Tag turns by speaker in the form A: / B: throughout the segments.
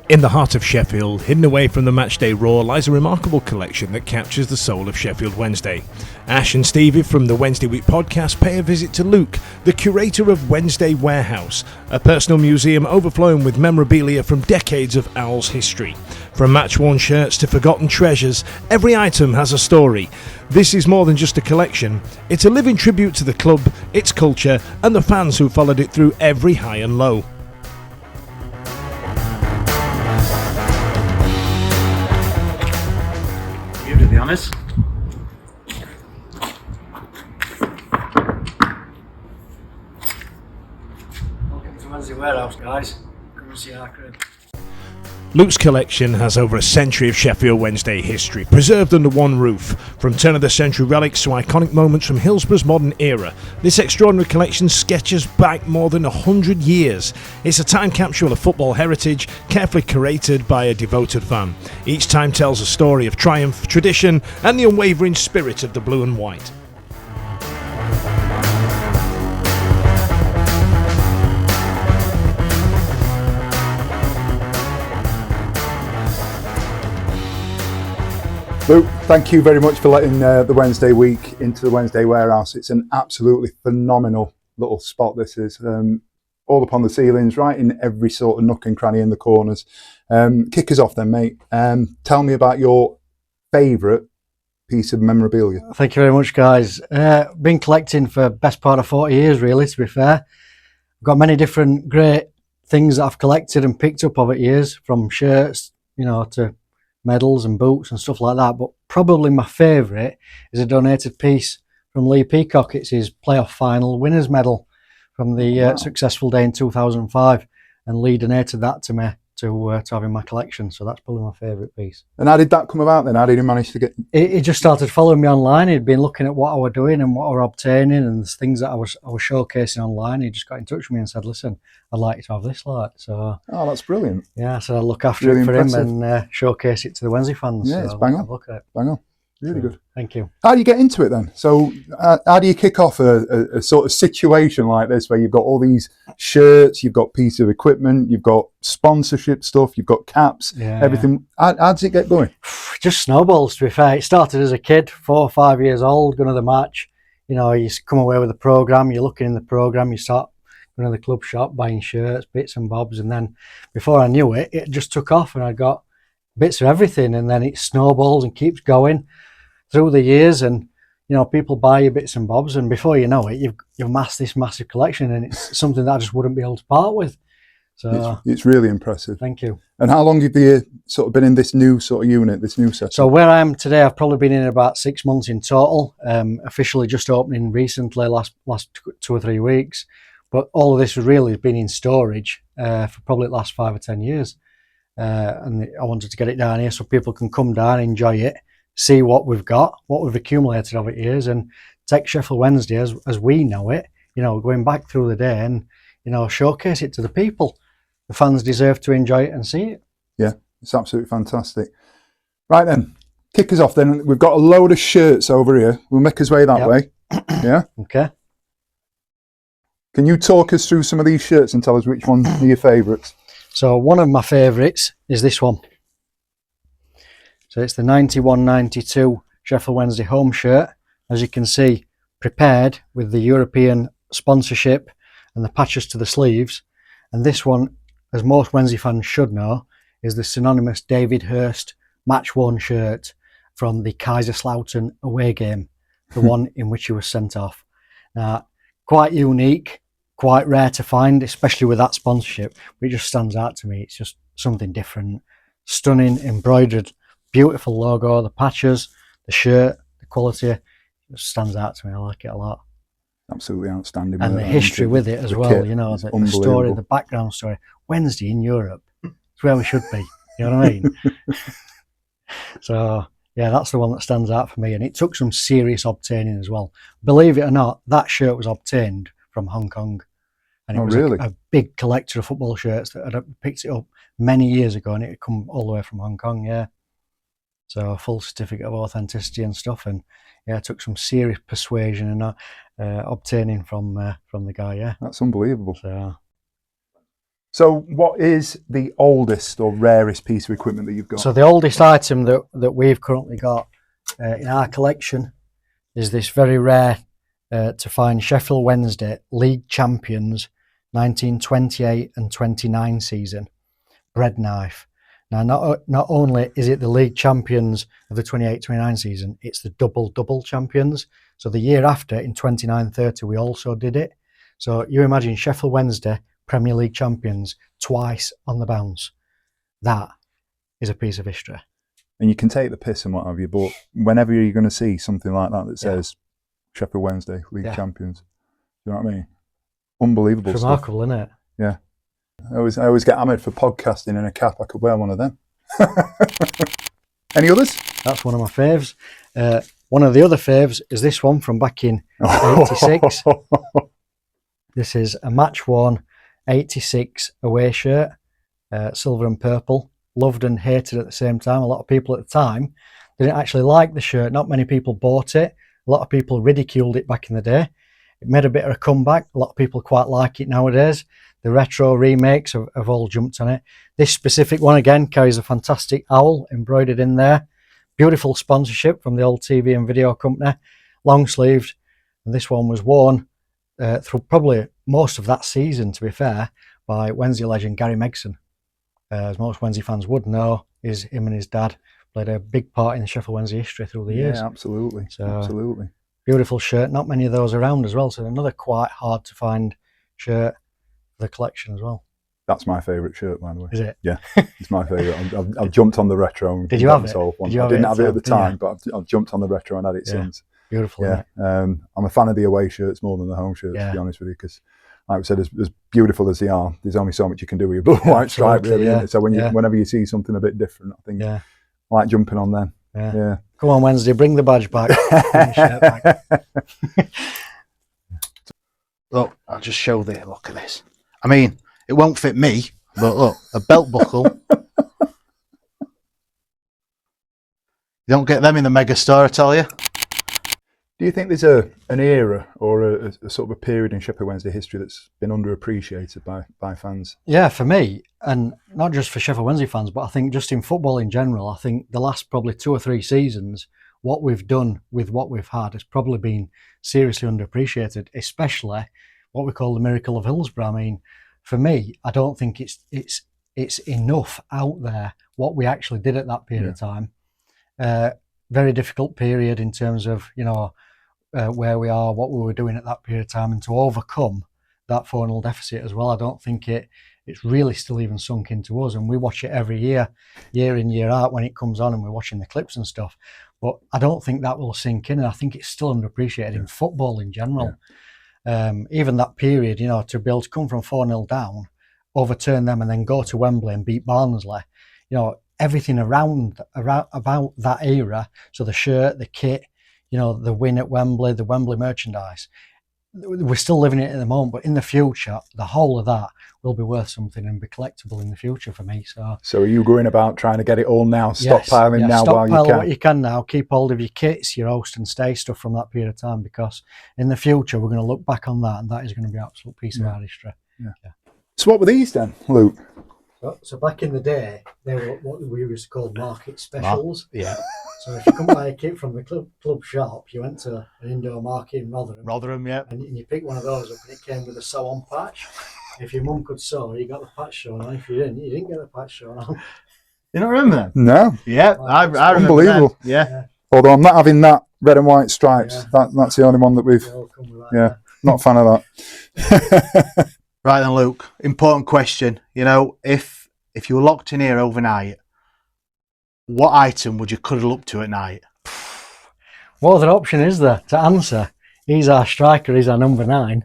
A: In the heart of Sheffield, hidden away from the matchday roar, lies a remarkable collection that captures the soul of Sheffield Wednesday. Ash and Stevie from the Wednesday Week podcast pay a visit to Luke, the curator of Wednesday Warehouse, a personal museum overflowing with memorabilia from decades of Owls history. From match-worn shirts to forgotten treasures, every item has a story. This is more than just a collection, it's a living tribute to the club, its culture, and the fans who followed it through every high and low.
B: To be honest. Welcome to Wednesday Warehouse, guys. Come and see our crib.
A: Luke's collection has over a century of Sheffield Wednesday history, preserved under one roof. From turn-of-the-century relics to iconic moments from Hillsborough's modern era, this extraordinary collection sketches back more than 100 years. It's a time capsule of football heritage, carefully curated by a devoted fan. Each time tells a story of triumph, tradition, and the unwavering spirit of the blue and white.
C: Luke, thank you very much for letting the Wednesday Week into the Wednesday Warehouse. It's an absolutely phenomenal little spot, this is. All up on the ceilings, right in every sort of nook and cranny in the corners. Kick us off then, mate. Tell me about your favourite piece of memorabilia.
B: Thank you very much, guys. Been collecting for best part of 40 years, really, to be fair. I've got many different great things that I've collected and picked up over the years, from shirts, to medals and boots and stuff like that, but probably my favourite is a donated piece from Lee Peacock. It's his playoff final winners medal from the successful day in 2005, and Lee donated that to me to have in my collection, so that's probably my favourite piece.
C: And how did that come about then? How did you manage to get...
B: He just started following me online. He'd been looking at what I was doing and what I was obtaining and the things that I was showcasing online. He just got in touch with me and said, listen, I'd like you to have this, so... Oh,
C: that's brilliant.
B: Yeah, so I'll look after it for him and showcase it to the Wednesday fans.
C: Yeah,
B: so
C: it's bang on.
B: Look at it.
C: Bang on. Really good.
B: Thank you.
C: How do you get into it then? So how do you kick off a sort of situation like this where you've got all these shirts, you've got pieces of equipment, you've got sponsorship stuff, you've got caps, everything. How does it get going?
B: Just snowballs, to be fair. It started as a kid, 4 or 5 years old, going to the match. You come away with a programme, you're looking in the programme, you start going to the club shop, buying shirts, bits and bobs, and then before I knew it, it just took off and I got bits of everything, and then it snowballs and keeps going through the years, and people buy your bits and bobs, and before you know it, you've amassed this massive collection, and it's something that I just wouldn't be able to part with. So
C: it's really impressive.
B: Thank you.
C: And how long have you sort of been in this new sort of unit, this new setup?
B: So where I am today, I've probably been in about 6 months in total. Officially just opening recently, last 2 or 3 weeks. But all of this has really been in storage for probably the last 5 or 10 years. And I wanted to get it down here so people can come down, enjoy it, see what we've got, what we've accumulated over the years, and take Sheffield Wednesday as we know it, going back through the day and, showcase it to the people. The fans deserve to enjoy it and see it.
C: Yeah, it's absolutely fantastic. Right then, kick us off then. We've got a load of shirts over here. We'll make us way that way. Yeah?
B: Okay.
C: Can you talk us through some of these shirts and tell us which ones are your favourites?
B: So one of my favourites is this one. So it's the 91-92 Sheffield Wednesday home shirt. As you can see, prepared with the European sponsorship and the patches to the sleeves. And this one, as most Wednesday fans should know, is the synonymous David Hirst match-worn shirt from the Kaiserslautern away game, the one in which he was sent off. Now, quite unique, quite rare to find, especially with that sponsorship, but it just stands out to me. It's just something different. Stunning, embroidered, beautiful logo, the patches, the shirt, the quality, it just stands out to me. I like it a lot.
C: Absolutely outstanding.
B: And the history with it as well, the story, the background story. Wednesday in Europe, it's where we should be, you know what I mean? So, yeah, that's the one that stands out for me, and it took some serious obtaining as well. Believe it or not, that shirt was obtained from Hong Kong. And it was a big collector of football shirts that had picked it up many years ago, and it had come all the way from Hong Kong, yeah. So a full certificate of authenticity and stuff, and yeah, it took some serious persuasion and obtaining from the guy, yeah.
C: That's unbelievable.
B: So
C: So what is the oldest or rarest piece of equipment that you've got?
B: So the oldest item that we've currently got in our collection is this very rare to find Sheffield Wednesday League Champions 1928 and 29 season bread knife. Now, not only is it the league champions of the 28-29 season, it's the double champions. So the year after, in 29-30, we also did it. So you imagine Sheffield Wednesday Premier League champions twice on the bounce. That is a piece of history.
C: And you can take the piss and what have you, but whenever you're going to see something like that that says Sheffield Wednesday League Champions, you know what I mean? Unbelievable
B: it's
C: stuff.
B: Remarkable, isn't it?
C: Yeah. I always get hammered for podcasting in a cap. I could wear one of them. Any others?
B: That's one of my faves. One of the other faves is this one from back in 86. This is a match-worn 86 away shirt, silver and purple. Loved and hated at the same time. A lot of people at the time didn't actually like the shirt. Not many people bought it. A lot of people ridiculed it back in the day. It made a bit of a comeback. A lot of people quite like it nowadays. The retro remakes have all jumped on it. This specific one, again, carries a fantastic owl embroidered in there. Beautiful sponsorship from the old TV and video company. Long sleeved. And this one was worn through probably most of that season, to be fair, by Wednesday legend Gary Megson. As most Wednesday fans would know, him and his dad played a big part in the Sheffield Wednesday history through the years.
C: Yeah, absolutely.
B: So,
C: absolutely.
B: Beautiful shirt. Not many of those around as well. So another quite hard to find shirt for the collection as well.
C: That's my favourite shirt, by the way.
B: Is it?
C: Yeah, it's my favourite. I've jumped on the retro. And
B: Did you have it?
C: I didn't have it at the time, but I've jumped on the retro and had it since.
B: Beautiful.
C: Yeah, I'm a fan of the away shirts more than the home shirts, to be honest with you, because, like I said, as beautiful as they are, there's only so much you can do with your blue and white stripe, really. Isn't it? So whenever you see something a bit different, I think I like jumping on them. Yeah.
B: Come on, Wednesday, bring the badge back. Bring the shirt back.
D: Look, I'll just show there. Look at this. I mean, it won't fit me, but look, a belt buckle. You don't get them in the mega store, I tell you.
C: Do you think there's an era or a sort of a period in Sheffield Wednesday history that's been underappreciated by fans?
B: Yeah, for me, and not just for Sheffield Wednesday fans, but I think just in football in general, I think the last probably 2 or 3 seasons, what we've done with what we've had has probably been seriously underappreciated, especially what we call the miracle of Hillsborough. I mean, for me, I don't think it's enough out there what we actually did at that period of time. Very difficult period in terms of, where we are, what we were doing at that period of time, and to overcome that 4-0 deficit as well. I don't think it's really still even sunk into us, and we watch it every year in, year out when it comes on, and we're watching the clips and stuff. But I don't think that will sink in, and I think it's still underappreciated in football in general. Even that period, to be able to come from 4-0 down, overturn them, and then go to Wembley and beat Barnsley, everything around about that era. So the shirt, the kit, the win at Wembley, the Wembley merchandise. We're still living it at the moment, but in the future, the whole of that will be worth something and be collectible in the future for me. So
C: are you going about trying to get it all now, stockpiling now while you can?
B: Stockpile what you can now. Keep hold of your kits, your host and stay stuff from that period of time, because in the future we're going to look back on that, and that is going to be an absolute piece of our history. Yeah.
C: So what were these then, Luke?
B: So back in the day, they were what we used to call market specials.
D: Yeah.
B: So if you couldn't buy a kit from the club shop, you went to an indoor market in Rotherham.
D: Yeah.
B: And you picked one of those up, and it came with a sew-on patch. If your mum could sew, you got the patch sewn on. If you didn't get the patch sewn on.
D: You don't remember them?
C: No.
D: Yeah, I remember
C: Unbelievable.
D: them. Yeah.
C: Although I'm not having that red and white stripes. That's the only one that we've... not a fan of that.
D: Right then, Luke, important question. If you were locked in here overnight, what item would you cuddle up to at night?
B: What other option is there to answer? He's our striker, he's our number 9.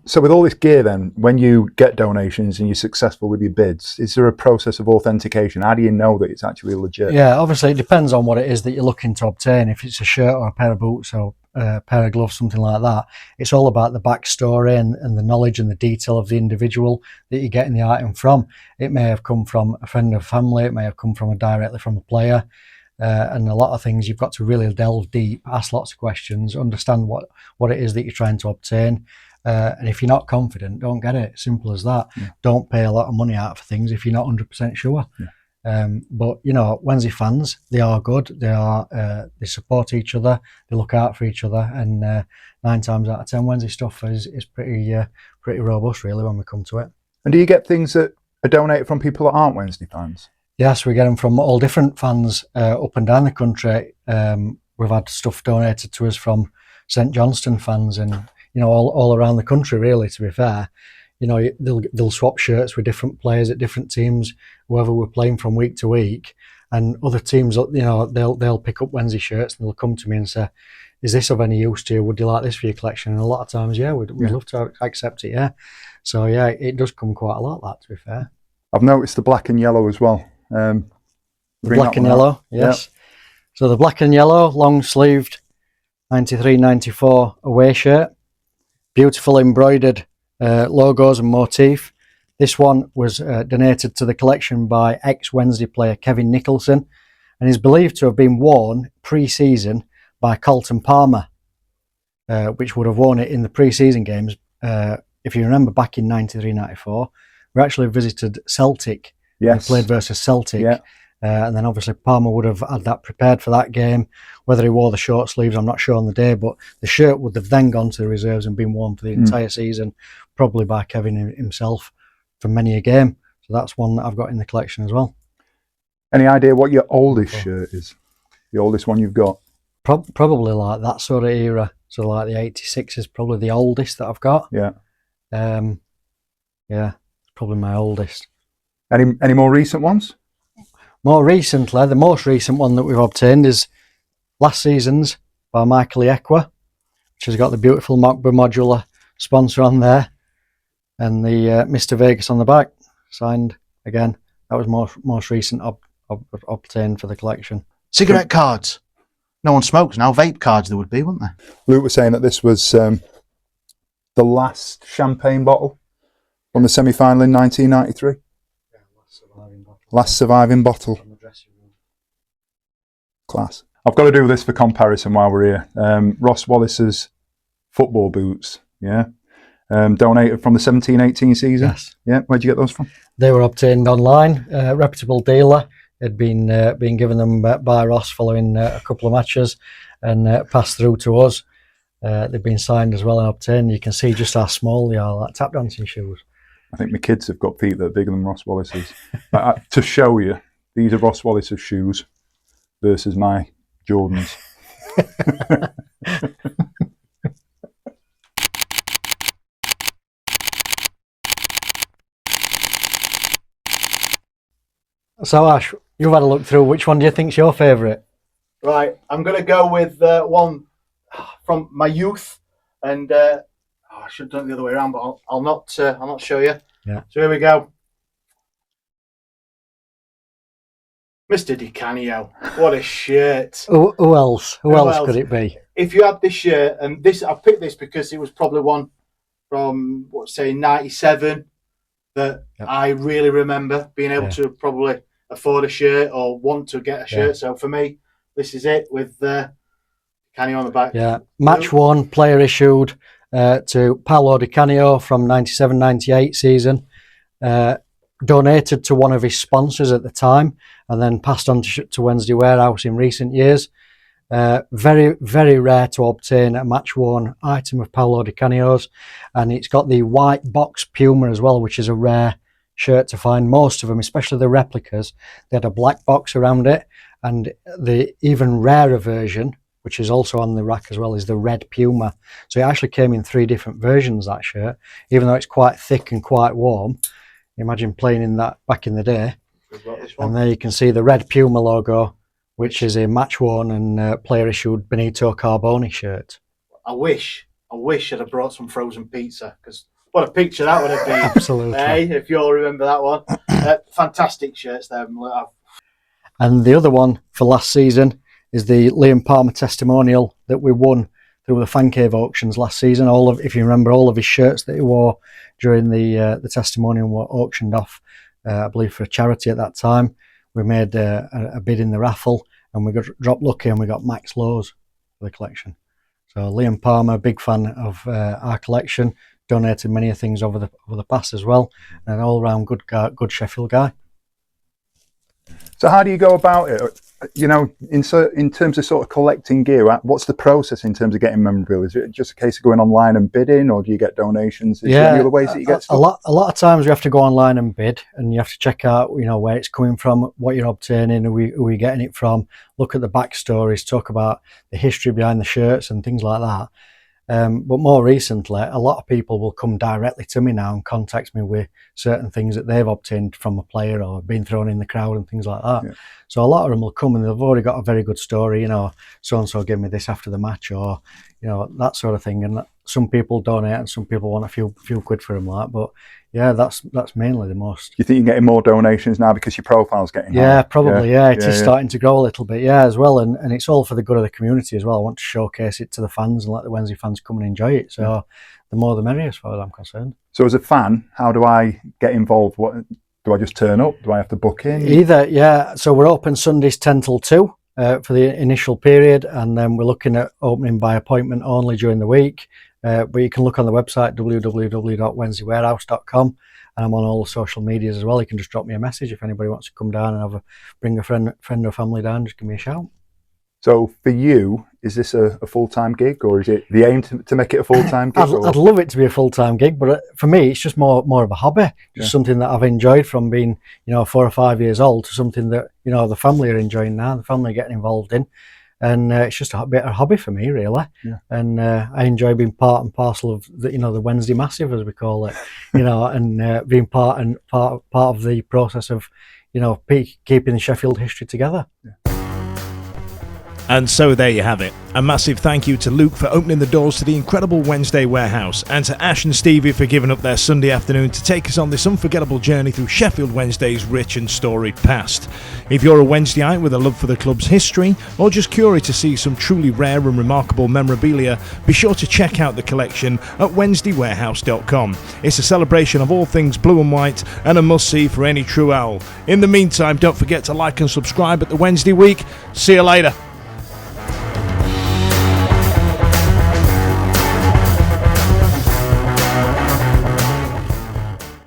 C: So with all this gear then, when you get donations and you're successful with your bids, is there a process of authentication? How do you know that it's actually legit?
B: Yeah, obviously it depends on what it is that you're looking to obtain. If it's a shirt or a pair of boots or a pair of gloves, something like that, it's all about the backstory and the knowledge and the detail of the individual that you're getting the item from. It may have come from a friend of family, it may have come from directly from a player. And a lot of things you've got to really delve deep, ask lots of questions, understand what it is that you're trying to obtain, And if you're not confident, don't get it. Simple as that. Don't pay a lot of money out for things if you're not 100% sure. But you know, Wednesday fans, they are good. They support each other. They look out for each other, and 9 times out of 10, Wednesday stuff is pretty robust, really, when we come to it.
C: And do you get things that are donated from people that aren't Wednesday fans?
B: Yes, we get them from all different fans up and down the country. We've had stuff donated to us from St Johnstone fans, and you know, all around the country, really. To be fair, you know, they'll swap shirts with different players at different teams, whoever we're playing from week to week, and other teams, you know, they'll pick up Wednesday shirts and they'll come to me and say, "Is this of any use to you? Would you like this for your collection?" And a lot of times, yeah, we'd love to accept it. Yeah, so yeah, it does come quite a lot. That, to be fair,
C: I've noticed the black and yellow as well.
B: The black and yellow, yes. Yep. So the black and yellow, long sleeved, 93-94 away shirt, beautiful embroidered logos and motif. This one was donated to the collection by ex-Wednesday player Kevin Nicholson, and is believed to have been worn pre-season by Colton Palmer, which would have worn it in the pre-season games. If you remember, back in 93-94, we actually visited Celtic.
C: Yes.
B: We played versus Celtic.
C: Yeah.
B: And then obviously Palmer would have had that prepared for that game. Whether he wore the short sleeves, I'm not sure on the day, but the shirt would have then gone to the reserves and been worn for the entire season, probably by Kevin himself for many a game. So that's one that I've got in the collection as well.
C: Any idea what your oldest shirt is? The oldest one you've got?
B: Probably like that sort of era. So like the 86 is probably the oldest that I've got.
C: Yeah.
B: Yeah, it's probably my oldest.
C: Any more recent ones?
B: More recently, the most recent one that we've obtained is last season's by Michael Iekwa, which has got the beautiful Mockburn modular sponsor on there, and the Mr. Vegas on the back, signed again. That was most recent obtained for the collection.
D: Cigarette cards. No one smokes now. Vape cards there would be, wouldn't there?
C: Luke was saying that this was the last champagne bottle from the semi-final in 1993. Last surviving bottle. Class. I've got to do this for comparison while we're here. Ross Wallace's football boots, yeah, donated from the 17-18 season.
B: Yes.
C: Yeah, where'd you get those from?
B: They were obtained online. A reputable dealer had been given them by Ross following a couple of matches, and passed through to us. They've been signed as well and obtained. You can see just how small they are, like tap dancing shoes.
C: I think my kids have got feet that are bigger than Ross Wallace's. To show you, these are Ross Wallace's shoes versus my Jordans.
B: So Ash, you've had a look through. Which one do you think's your favourite?
D: Right, I'm going to go with one from my youth, and I should have done it the other way around, but I'll not show you.
B: Yeah.
D: So here we go. Mr. Di Canio, what a shirt!
B: Who else? Who else could it be?
D: If you had this shirt, and this, I picked this because it was probably one from '97 that I really remember being able to probably afford a shirt or want to get a shirt. So for me, this is it with Canio on the back.
B: Yeah, match one, player issued to Paolo Di Canio from 97-98 season. Donated to one of his sponsors at the time, and then passed on to Wednesday Warehouse in recent years. Very, very rare to obtain a match-worn item of Paolo Di Canio's, and it's got the white box Puma as well, which is a rare shirt to find. Most of them, especially the replicas, they had a black box around it, and the even rarer version, which is also on the rack as well, is the red Puma. So it actually came in 3 different versions, that shirt, even though it's quite thick and quite warm. Imagine playing in that back in the day. And there you can see the red Puma logo, which is a match-worn and player-issued Benito Carboni shirt.
D: I wish I'd have brought some frozen pizza, because what a picture that would have been.
B: Absolutely.
D: Hey, if you all remember that one. Fantastic shirts there.
B: And the other one for last season is the Liam Palmer testimonial that we won through the Fan Cave auctions last season. If you remember, all of his shirts that he wore during the testimonial were auctioned off, I believe, for a charity at that time. We made a bid in the raffle, and we got dropped lucky, and we got Max Lowe's for the collection. So Liam Palmer, big fan of our collection, donated many things over the past as well, and an all-round good Sheffield guy.
C: So how do you go about it? You know, in terms of sort of collecting gear, what's the process in terms of getting memorabilia? Is it just a case of going online and bidding, or do you get donations? Is there any other ways that you get stuff?
B: A lot of times you have to go online and bid, and you have to check out, you know, where it's coming from, what you're obtaining, who are you getting it from, look at the backstories, talk about the history behind the shirts and things like that. But more recently, a lot of people will come directly to me now and contact me with certain things that they've obtained from a player or been thrown in the crowd and things like that. Yeah. So a lot of them will come and they've already got a very good story, you know, so-and-so gave me this after the match, or, you know, that sort of thing. And some people donate and some people want a few quid for them, like that. But yeah, that's mainly the most.
C: You think you're getting more donations now because your profile's getting higher?
B: Yeah, probably. Yeah, it is starting to grow a little bit. Yeah, as well, and it's all for the good of the community as well. I want to showcase it to the fans and let the Wednesday fans come and enjoy it. So the more the merrier, as far as I'm concerned.
C: So as a fan, how do I get involved? What do I just turn up? Do I have to book in?
B: Either, yeah. So we're open Sundays 10 till 2 for the initial period, and then we're looking at opening by appointment only during the week. But you can look on the website www.wednesdaywarehouse.com, and I'm on all the social medias as well. You can just drop me a message if anybody wants to come down and bring a friend or family down. Just give me a shout.
C: So for you, is this a full-time gig, or is it the aim to make it a full-time gig?
B: I'd love it to be a full-time gig, but for me, it's just more of a hobby, just something that I've enjoyed from being, you know, 4 or 5 years old, to something that, you know, the family are enjoying now, the family are getting involved in. And it's just a bit of a hobby for me, really. Yeah. And I enjoy being part and parcel of the, you know, the Wednesday Massive, as we call it, you know, and being part of the process of, you know, keeping the Sheffield history together. Yeah.
A: And so there you have it. A massive thank you to Luke for opening the doors to the incredible Wednesday Warehouse, and to Ash and Stevie for giving up their Sunday afternoon to take us on this unforgettable journey through Sheffield Wednesday's rich and storied past. If you're a Wednesdayite with a love for the club's history, or just curious to see some truly rare and remarkable memorabilia, be sure to check out the collection at wednesdaywarehouse.com. It's a celebration of all things blue and white, and a must-see for any true owl. In the meantime, don't forget to like and subscribe at the Wednesday Week. See you later.